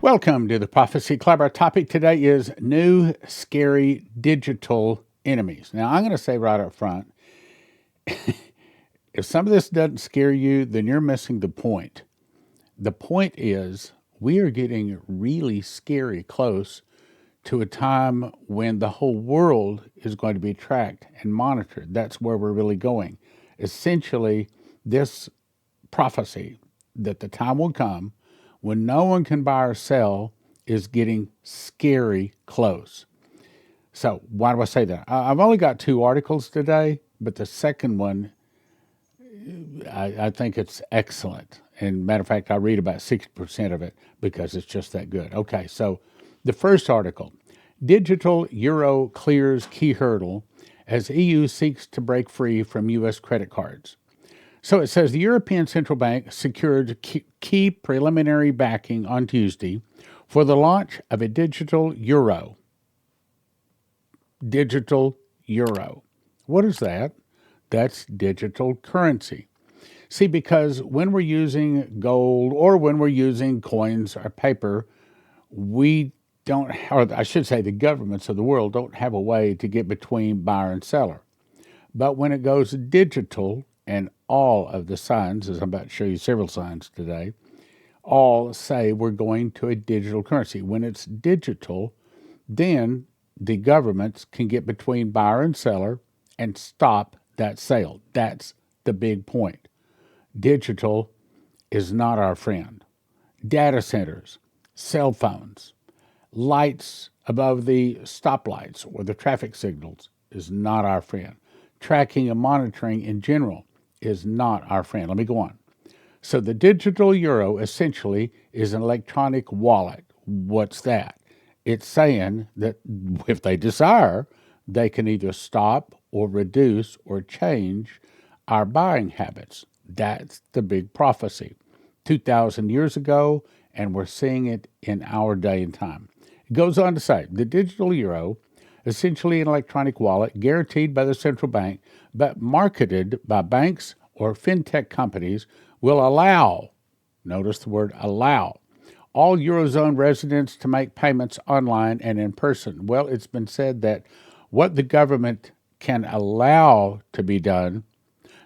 Welcome to the Prophecy Club. Our topic today is new scary digital enemies. Now, I'm going to say right up front, if some of this doesn't scare you, then you're missing the point. The point is we are getting really scary close to a time when the whole world is going to be tracked and monitored. That's where we're really going. Essentially, this prophecy that the time will come when no one can buy or sell is getting scary close. So, why do I say that? I've only got two articles today, but the second one, I think it's excellent. And matter of fact, I read about 60% of it because it's just that good. Okay, so the first article, Digital Euro clears key hurdle as EU seeks to break free from U.S. credit cards. So it says the European Central Bank secured key preliminary backing on Tuesday for the launch of a digital euro. Digital euro. What is that? That's digital currency. See, because when we're using gold or when we're using coins or paper, we don't, or I should say the governments of the world don't have a way to get between buyer and seller. But when it goes digital, and all of the signs, as I'm about to show you several signs today, all say we're going to a digital currency. When it's digital, then the governments can get between buyer and seller and stop that sale. That's the big point. Digital is not our friend. Data centers, cell phones, lights above the stoplights or the traffic signals is not our friend. Tracking and monitoring in general is not our friend. Let me go on. So the digital euro essentially is an electronic wallet. What's that? It's saying that if they desire, they can either stop or reduce or change our buying habits. That's the big prophecy. 2,000 years ago, and we're seeing it in our day and time. It goes on to say the digital euro, essentially an electronic wallet guaranteed by the central bank, but marketed by banks or fintech companies, will allow, notice the word allow, all Eurozone residents to make payments online and in person. Well, it's been said that what the government can allow to be done,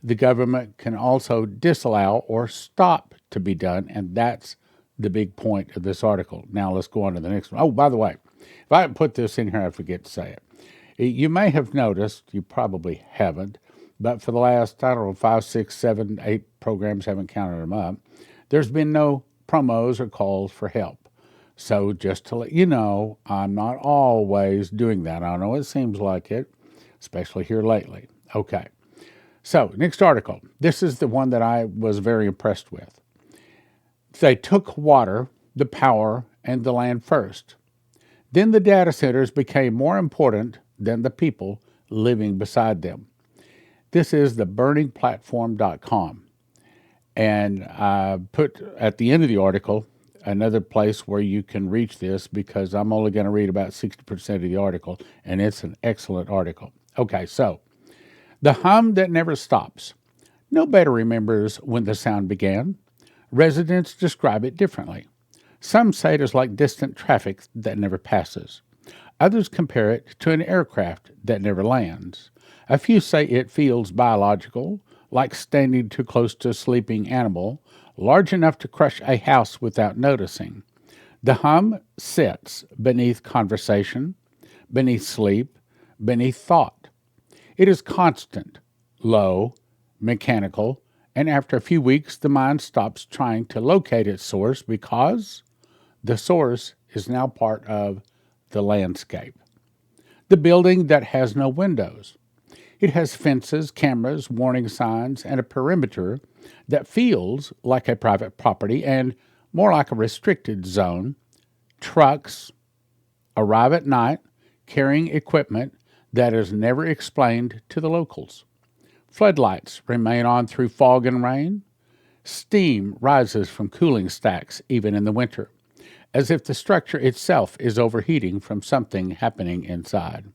the government can also disallow or stop to be done, and that's the big point of this article. Now let's go on to the next one. Oh, by the way, if I put this in here, I forget to say it. You may have noticed, you probably haven't, but for the last, 5, 6, 7, 8 programs, haven't counted them up, there's been no promos or calls for help. So just to let you know, I'm not always doing that. I know it seems like it, especially here lately. Okay. So, next article. This is the one that I was very impressed with. They took water, the power, and the land first. Then the data centers became more important than the people living beside them. This is the burningplatform.com. And I put at the end of the article another place where you can reach this because I'm only going to read about 60% of the article, and it's an excellent article. Okay, so the hum that never stops. Nobody remembers when the sound began. Residents describe it differently. Some say it is like distant traffic that never passes. Others compare it to an aircraft that never lands. A few say it feels biological, like standing too close to a sleeping animal, large enough to crush a house without noticing. The hum sits beneath conversation, beneath sleep, beneath thought. It is constant, low, mechanical, and after a few weeks, the mind stops trying to locate its source because the source is now part of the landscape. The building that has no windows. It has fences, cameras, warning signs, and a perimeter that feels like a private property and more like a restricted zone. Trucks arrive at night carrying equipment that is never explained to the locals. Floodlights remain on through fog and rain. Steam rises from cooling stacks even in the winter, as if the structure itself is overheating from something happening inside.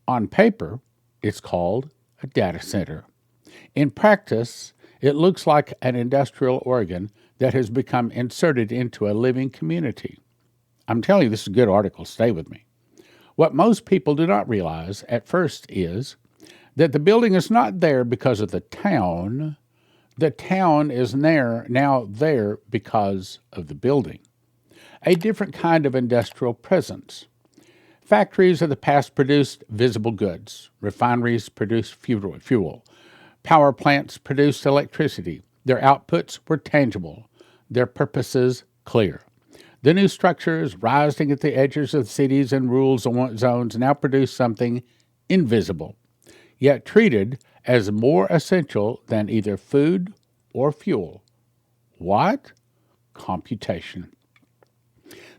On paper, it's called a data center. In practice, it looks like an industrial organ that has become inserted into a living community. I'm telling you, this is a good article. Stay with me. What most people do not realize at first is that the building is not there because of the town. The town is now there because of the building. A different kind of industrial presence. Factories of the past produced visible goods. Refineries produced fuel. Power plants produced electricity. Their outputs were tangible, their purposes clear. The new structures rising at the edges of cities and rural zones now produce something invisible, yet treated as more essential than either food or fuel. What? Computation.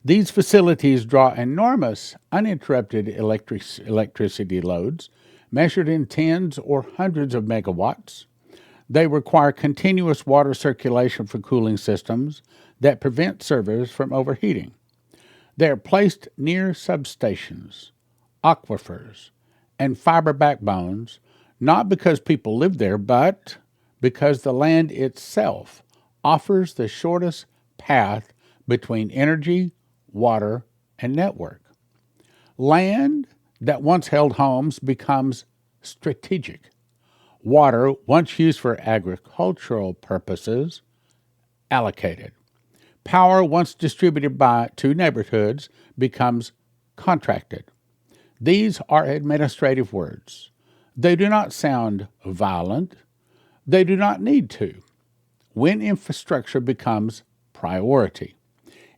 These facilities draw enormous, uninterrupted electricity loads, measured in tens or hundreds of megawatts. They require continuous water circulation for cooling systems that prevent servers from overheating. They are placed near substations, aquifers, and fiber backbones, not because people live there, but because the land itself offers the shortest path between energy, water, and network. Land that once held homes becomes strategic. Water, once used for agricultural purposes, allocated. Power, once distributed to neighborhoods, becomes contracted. These are administrative words. They do not sound violent. They do not need to. When infrastructure becomes priority.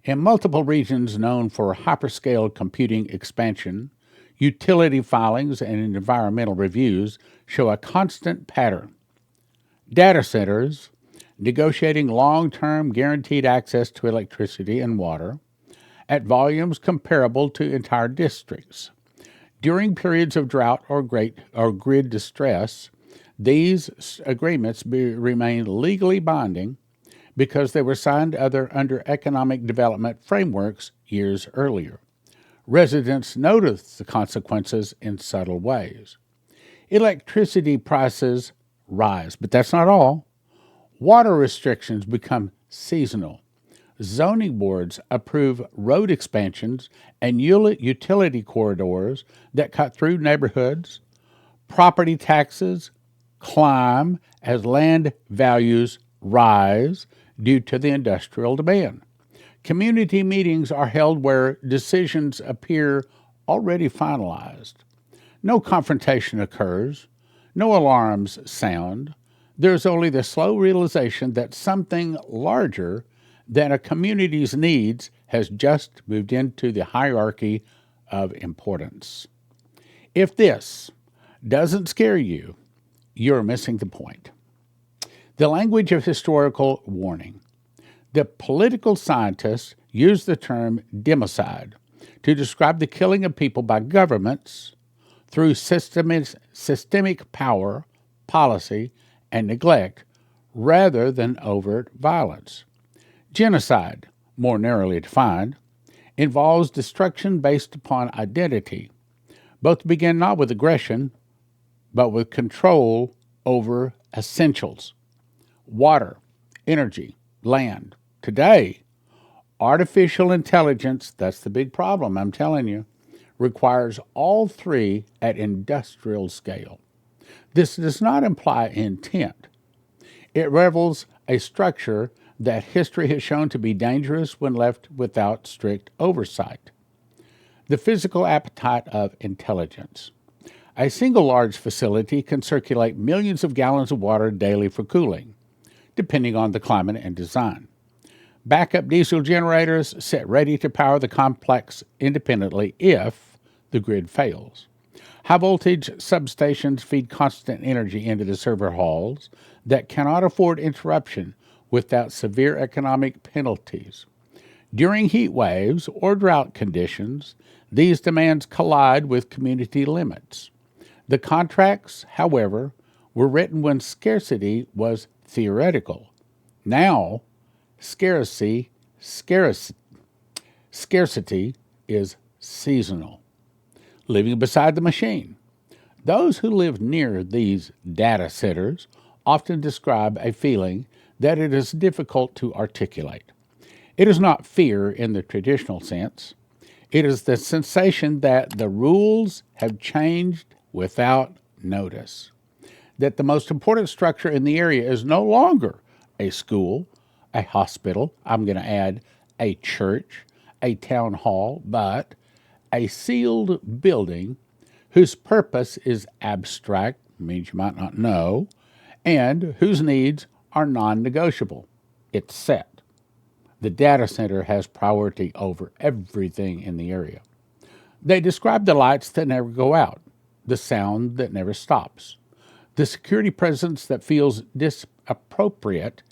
In multiple regions known for hyperscale computing expansion, utility filings and environmental reviews show a constant pattern. Data centers negotiating long-term guaranteed access to electricity and water at volumes comparable to entire districts. During periods of drought or grid distress, these agreements remain legally binding because they were signed under economic development frameworks years earlier. Residents notice the consequences in subtle ways. Electricity prices rise, but that's not all. Water restrictions become seasonal. Zoning boards approve road expansions and utility corridors that cut through neighborhoods. Property taxes climb as land values rise due to the industrial demand. Community meetings are held where decisions appear already finalized. No confrontation occurs. No alarms sound. There's only the slow realization that something larger than a community's needs has just moved into the hierarchy of importance. If this doesn't scare you, you're missing the point. The language of historical warning. The political scientists use the term democide to describe the killing of people by governments through systemic power, policy, and neglect rather than overt violence. Genocide, more narrowly defined, involves destruction based upon identity. Both begin not with aggression, but with control over essentials. Water, energy, land. Today, artificial intelligence, that's the big problem, I'm telling you, requires all three at industrial scale. This does not imply intent. It reveals a structure that history has shown to be dangerous when left without strict oversight. The physical appetite of intelligence. A single large facility can circulate millions of gallons of water daily for cooling, depending on the climate and design. Backup diesel generators set ready to power the complex independently if the grid fails. High-voltage substations feed constant energy into the server halls that cannot afford interruption without severe economic penalties. During heat waves or drought conditions, these demands collide with community limits. The contracts, however, were written when scarcity was theoretical. Now, scarcity is seasonal. Living beside the machine. Those who live near these data centers often describe a feeling that it is difficult to articulate. It is not fear in the traditional sense. It is the sensation that the rules have changed without notice, that the most important structure in the area is no longer a school, a hospital, I'm going to add a church, a town hall, but a sealed building whose purpose is abstract, means you might not know, and whose needs are non negotiable. It's set. The data center has priority over everything in the area. They describe the lights that never go out, the sound that never stops, the security presence that feels disappropriate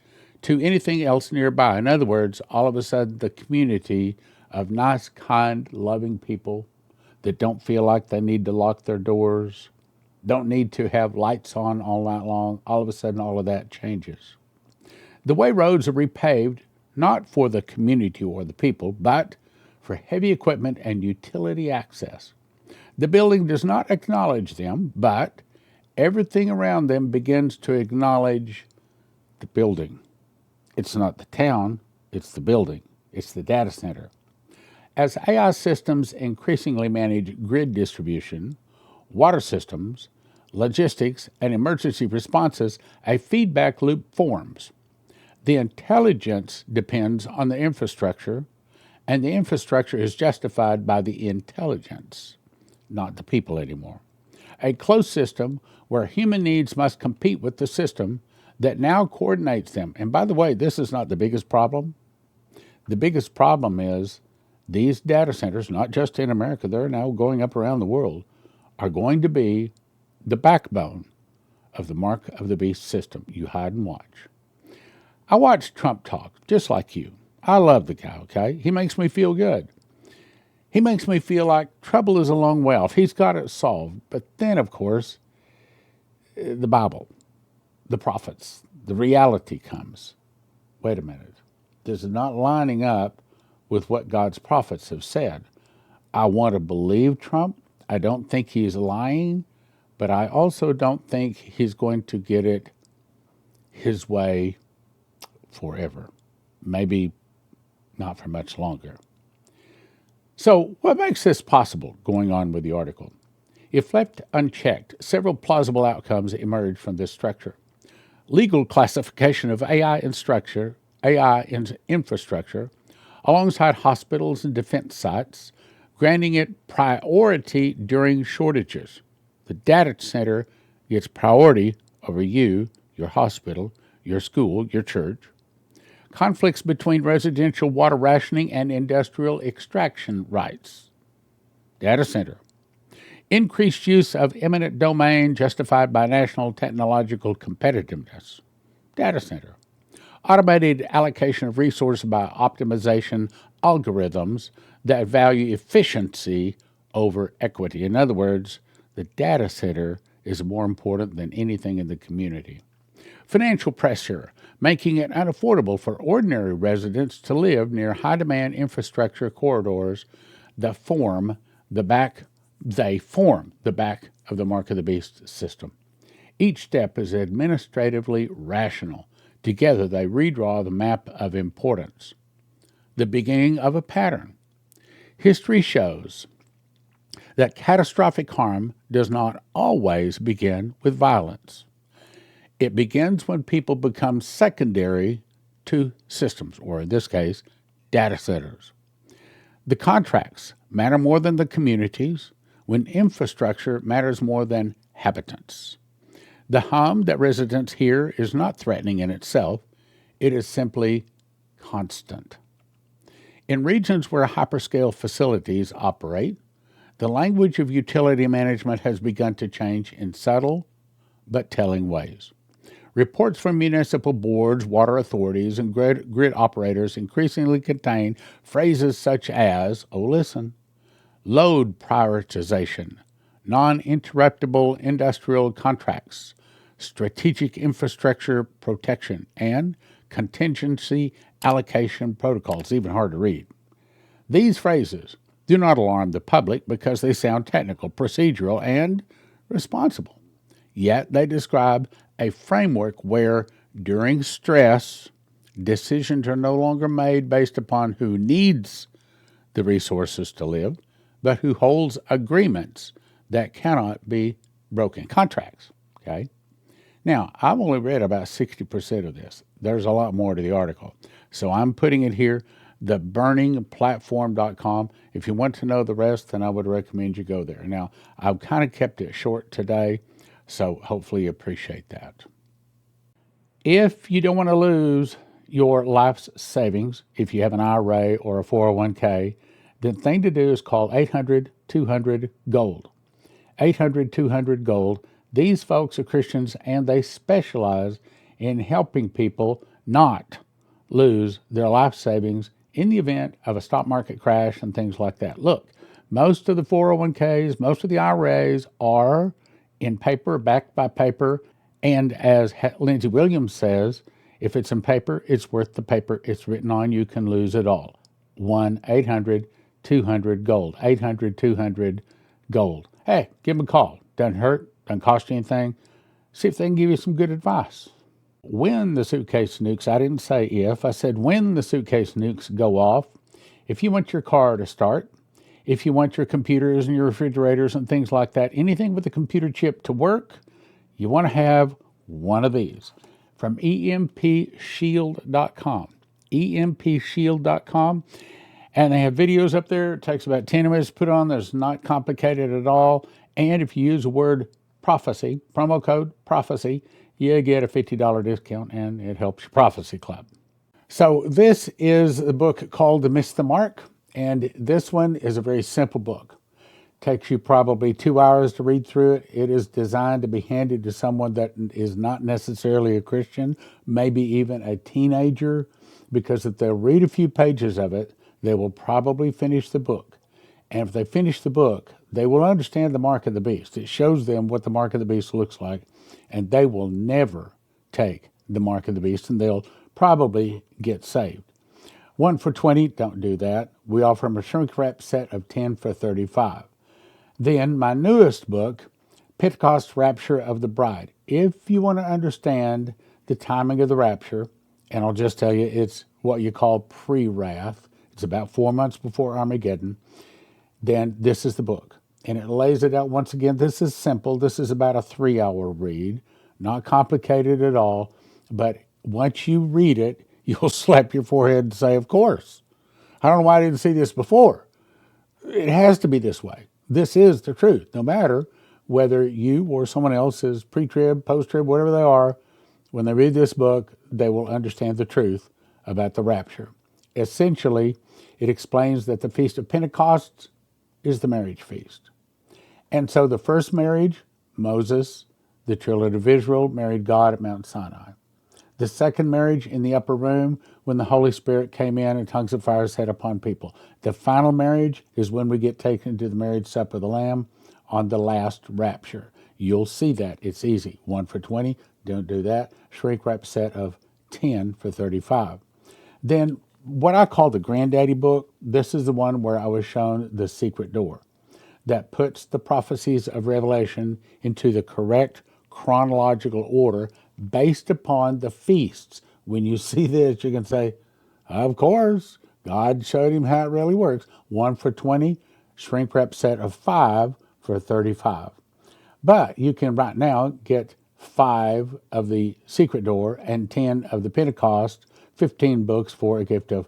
to anything else nearby. In other words, all of a sudden, the community of nice, kind, loving people that don't feel like they need to lock their doors, don't need to have lights on all night long, all of a sudden, all of that changes. The way roads are repaved, not for the community or the people, but for heavy equipment and utility access. The building does not acknowledge them, but everything around them begins to acknowledge the building. It's not the town, it's the building, it's the data center. As AI systems increasingly manage grid distribution, water systems, logistics, and emergency responses, a feedback loop forms. The intelligence depends on the infrastructure, and the infrastructure is justified by the intelligence, not the people anymore. A closed system where human needs must compete with the system that now coordinates them. And by the way, this is not the biggest problem. The biggest problem is these data centers, not just in America, they're now going up around the world, are going to be the backbone of the mark of the beast system. You hide and watch. I watch Trump talk, just like you. I love the guy, okay? He makes me feel good. He makes me feel like trouble is a long way off. He's got it solved. But then, of course, the Bible, the prophets, the reality comes. Wait a minute. This is not lining up with what God's prophets have said. I want to believe Trump. I don't think he's lying, but I also don't think he's going to get it his way forever. Maybe not for much longer. So what makes this possible, going on with the article? If left unchecked, several plausible outcomes emerge from this structure. Legal classification of AI infrastructure alongside hospitals and defense sites, granting it priority during shortages. The data center gets priority over you, your hospital, your school, your church. Conflicts between residential water rationing and industrial extraction rights. Data center. Increased use of eminent domain justified by national technological competitiveness. Data center. Automated allocation of resources by optimization algorithms that value efficiency over equity. In other words, the data center is more important than anything in the community. Financial pressure, making it unaffordable for ordinary residents to live near high-demand infrastructure corridors that form the back of the mark of the beast system. Each step is administratively rational. Together they redraw the map of importance, the beginning of a pattern. History shows that catastrophic harm does not always begin with violence. It begins when people become secondary to systems, or in this case, data centers. The contracts matter more than the communities, when infrastructure matters more than habitants. The hum that residents hear is not threatening in itself, it is simply constant. In regions where hyperscale facilities operate, the language of utility management has begun to change in subtle but telling ways. Reports from municipal boards, water authorities, and grid operators increasingly contain phrases such as, load prioritization, non-interruptible industrial contracts, strategic infrastructure protection, and contingency allocation protocols, even hard to read. These phrases do not alarm the public because they sound technical, procedural, and responsible. Yet they describe a framework where, during stress, Decisions are no longer made based upon who needs the resources to live, but who holds agreements that cannot be broken, contracts. Okay. Now, I've only read about 60% of this. There's a lot more to the article. So I'm putting it here, theburningplatform.com. If you want to know the rest, then I would recommend you go there. Now, I've kind of kept it short today, so hopefully you appreciate that. If you don't want to lose your life's savings, if you have an IRA or a 401k, the thing to do is call 800-200-GOLD. 800-200-GOLD. These folks are Christians, and they specialize in helping people not lose their life savings in the event of a stock market crash and things like that. Look, most of the 401ks, most of the IRAs are in paper, backed by paper, and as Lindsey Williams says, if it's in paper, it's worth the paper it's written on. You can lose it all. 1-800-200-GOLD. 800-200-GOLD. Hey, give them a call. Doesn't hurt. Doesn't cost you anything. See if they can give you some good advice. When the suitcase nukes, I didn't say if, I said when the suitcase nukes go off, if you want your car to start, if you want your computers and your refrigerators and things like that, anything with a computer chip to work, you want to have one of these from EMPShield.com. EMPShield.com. And they have videos up there. It takes about 10 minutes to put on. There's not complicated at all. And if you use the word prophecy, promo code prophecy, you get a $50 discount, and it helps your Prophecy Club. So this is a book called To Miss the Mark, and this one is a very simple book. Takes you probably 2 hours to read through it. It is designed to be handed to someone that is not necessarily a Christian, maybe even a teenager, because if they'll read a few pages of it, they will probably finish the book. And if they finish the book, they will understand the mark of the beast. It shows them what the mark of the beast looks like, and they will never take the mark of the beast, and they'll probably get saved. 1 for $20, don't do that. We offer them a shrink wrap set of 10 for $35. Then my newest book, Pentecost Rapture of the Bride. If you want to understand the timing of the rapture, and I'll just tell you, it's what you call pre-wrath. It's about 4 months before Armageddon. Then this is the book. And it lays it out once again. This is simple. This is about a 3-hour read. Not complicated at all. But once you read it, you'll slap your forehead and say, of course. I don't know why I didn't see this before. It has to be this way. This is the truth. No matter whether you or someone else is pre-trib, post-trib, whatever they are, when they read this book, they will understand the truth about the rapture. Essentially, it explains that the Feast of Pentecost is the marriage feast. And so the first marriage, Moses, the children of Israel, married God at Mount Sinai. The second marriage in the upper room, when the Holy Spirit came in and tongues of fire set upon people. The final marriage is when we get taken to the marriage supper of the Lamb on the last rapture. You'll see that. It's easy. 1 for $20. Don't do that. Shrink wrap set of 10 for $35. Then what I call the granddaddy book, this is the one where I was shown the secret door that puts the prophecies of Revelation into the correct chronological order based upon the feasts. When you see this, you can say, of course, God showed him how it really works. 1 for $20, shrink wrap set of 5 for $35. But you can right now get 5 of the secret door and 10 of the Pentecost, 15 books for a gift of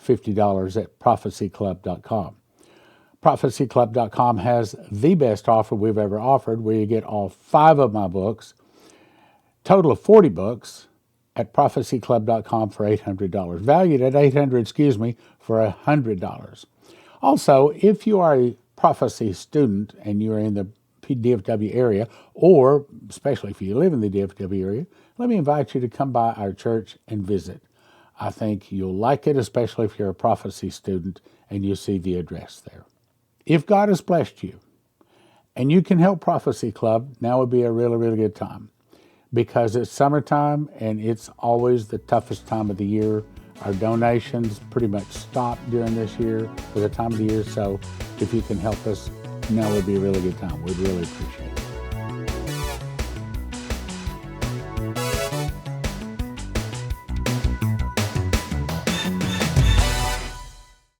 $50 at prophecyclub.com. Prophecyclub.com has the best offer we've ever offered, where you get all 5 of my books, total of 40 books, at prophecyclub.com for $800. Valued at $800, for $100. Also, if you are a prophecy student and you're in the DFW area, or especially if you live in the DFW area, let me invite you to come by our church and visit. I think you'll like it, especially if you're a prophecy student and you see the address there. If God has blessed you and you can help Prophecy Club, now would be a really, really good time, because it's summertime and it's always the toughest time of the year. Our donations pretty much stop during this year for the time of the year. So if you can help us, now would be a really good time. We'd really appreciate it.